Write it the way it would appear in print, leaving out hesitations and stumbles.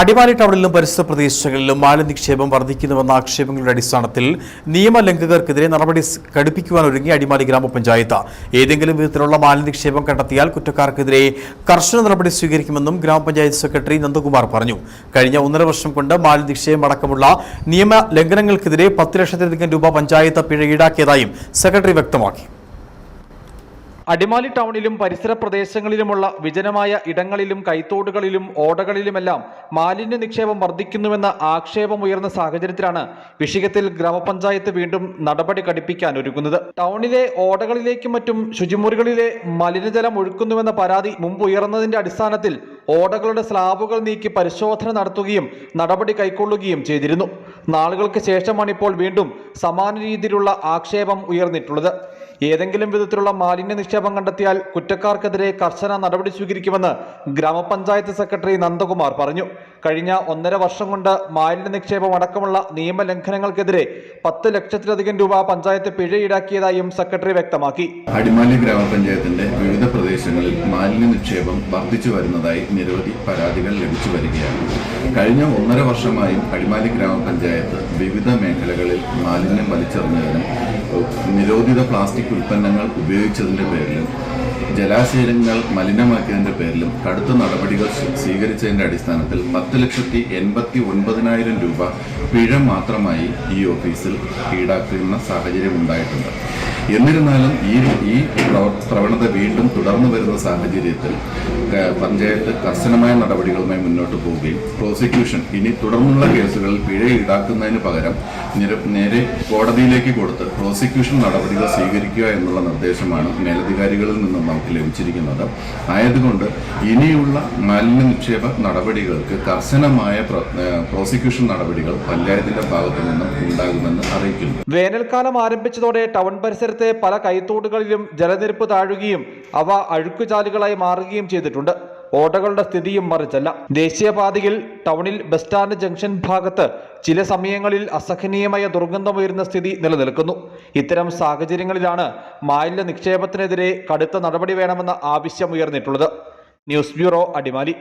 അടിമാലി ടൗണിലും പരിസര പ്രദേശങ്ങളിലും മാലിന്യ നിക്ഷേപം വർദ്ധിക്കുന്നുവെന്ന ആക്ഷേപങ്ങളുടെ അടിസ്ഥാനത്തിൽ നിയമലംഘകർക്കെതിരെ നടപടി കടുപ്പിക്കുവാൻ ഒരുങ്ങി അടിമാലി ഗ്രാമപഞ്ചായത്ത്. ഏതെങ്കിലും വിധത്തിലുള്ള മാലിന്യ നിക്ഷേപം കണ്ടെത്തിയാൽ കുറ്റക്കാർക്കെതിരെ കർശന നടപടി സ്വീകരിക്കുമെന്നും ഗ്രാമപഞ്ചായത്ത് സെക്രട്ടറി നന്ദകുമാർ പറഞ്ഞു. കഴിഞ്ഞ 1.5 വർഷം കൊണ്ട് മാലിന്യ നിക്ഷേപം അടക്കമുള്ള നിയമലംഘനങ്ങൾക്കെതിരെ 10 ലക്ഷത്തിലധികം രൂപ പഞ്ചായത്ത് പിഴ ഈടാക്കിയതായും സെക്രട്ടറി വ്യക്തമാക്കി. അടിമാലി ടൗണിലും പരിസര പ്രദേശങ്ങളിലുമുള്ള വിജനമായ ഇടങ്ങളിലും കൈത്തോടുകളിലും ഓടകളിലുമെല്ലാം മാലിന്യ നിക്ഷേപം വർദ്ധിക്കുന്നുവെന്ന ആക്ഷേപമുയർന്ന സാഹചര്യത്തിലാണ് വിഷയത്തിൽ ഗ്രാമപഞ്ചായത്ത് വീണ്ടും നടപടി കടുപ്പിക്കാൻ ഒരുങ്ങുന്നത്. ടൗണിലെ ഓടകളിലേക്കും മറ്റും ശുചിമുറികളിലെ മലിനജലം ഒഴുക്കുന്നുവെന്ന പരാതി മുമ്പ് ഉയർന്നതിന്റെ അടിസ്ഥാനത്തിൽ ഓടകളുടെ സ്ലാബുകൾ നീക്കി പരിശോധന നടത്തുകയും നടപടി കൈക്കൊള്ളുകയും ചെയ്തിരുന്നു. നാളുകൾക്ക് ശേഷമാണ് ഇപ്പോൾ വീണ്ടും സമാന രീതിയിലുള്ള ആക്ഷേപം ഉയർന്നിട്ടുള്ളത്. ഏതെങ്കിലും വിധത്തിലുള്ള മാലിന്യ നിക്ഷേപം കണ്ടെത്തിയാൽ കുറ്റക്കാർക്കെതിരെ കർശന നടപടി സ്വീകരിക്കുമെന്ന് ഗ്രാമപഞ്ചായത്ത് സെക്രട്ടറി നന്ദകുമാർ പറഞ്ഞു. കഴിഞ്ഞ 1.5 വർഷം കൊണ്ട് മാലിന്യ നിക്ഷേപം അടക്കമുള്ള നിയമലംഘനങ്ങൾക്കെതിരെ 10 ലക്ഷത്തിലധികം രൂപ പഞ്ചായത്ത് പിഴ ഈടാക്കിയതായും സെക്രട്ടറി വ്യക്തമാക്കി. അടിമാലി ഗ്രാമപഞ്ചായത്തിന്റെ വിവിധ പ്രദേശങ്ങളിൽ മാലിന്യ നിക്ഷേപം വർദ്ധിച്ചു വരുന്നതായി നിരവധി പരാതികൾ ലഭിച്ചു വരികയാണ്. കഴിഞ്ഞ 1.5 വർഷമായും അടിമാലി ഗ്രാമപഞ്ചായത്ത് വിവിധ മേഖലകളിൽ മാലിന്യം വലിച്ചെറിഞ്ഞതിനും നിരോധിത പ്ലാസ്റ്റിക് ഉൽപ്പന്നങ്ങൾ ഉപയോഗിച്ചതിന്റെ പേരിലും ജലാശയങ്ങൾ മലിനമാക്കിയതിന്റെ പേരിലും കടുത്ത നടപടികൾ സ്വീകരിച്ചതിന്റെ അടിസ്ഥാനത്തിൽ 10,89,000 രൂപ പിഴ മാത്രമായി ഈ ഓഫീസിൽ ഈടാക്കുന്ന സാഹചര്യം ഉണ്ടായിട്ടുണ്ട്. എന്നിരുന്നാലും ഈ പ്രവണത വീണ്ടും തുടർന്നു വരുന്ന സാഹചര്യത്തിൽ പഞ്ചായത്ത് കർശനമായ നടപടികളുമായി മുന്നോട്ട് പോവുകയും പ്രോസിക്യൂഷൻ ഇനി തുടർന്നുള്ള കേസുകളിൽ പിഴ ഈടാക്കുന്നതിന് പകരം നേരെ കോടതിയിലേക്ക് കൊടുത്ത് പ്രോസിക്യൂഷൻ നടപടികൾ സ്വീകരിക്കുക എന്നുള്ള നിർദ്ദേശമാണ് മേലധികാരികളിൽ നിന്നും നമുക്ക് ലഭിച്ചിരിക്കുന്നത്. ആയതുകൊണ്ട് ഇനിയുള്ള മാലിന്യ നിക്ഷേപ നടപടികൾക്ക് കർശനമായ പ്രോസിക്യൂഷൻ നടപടികൾ പഞ്ചായത്തിന്റെ ഭാഗത്തു നിന്നും ഉണ്ടാകുമെന്ന് അറിയിക്കുന്നു. വേനൽക്കാലം ആരംഭിച്ചതോടെ ടൗൺ പരിസരത്തെ പല കൈത്തോടുകളിലും ജലനിരപ്പ് താഴുകയും അവ അഴുക്കുചാലുകളായി മാറുകയും ചെയ്തിട്ടുണ്ട്. ഓടകളുടെ സ്ഥിതിയും മറിച്ചല്ല. ദേശീയപാതയിൽ ടൗണിൽ ബസ് സ്റ്റാൻഡ് ജംഗ്ഷൻ ഭാഗത്ത് ചില സമയങ്ങളിൽ അസഹനീയമായ ദുർഗന്ധമുയരുന്ന സ്ഥിതി നിലനിൽക്കുന്നു. ഇത്തരം സാഹചര്യങ്ങളിലാണ് മാലിന്യ നിക്ഷേപത്തിനെതിരെ കടുത്ത നടപടി വേണമെന്ന ആവശ്യം ഉയർന്നിട്ടുള്ളത്. News bureau, Adimali.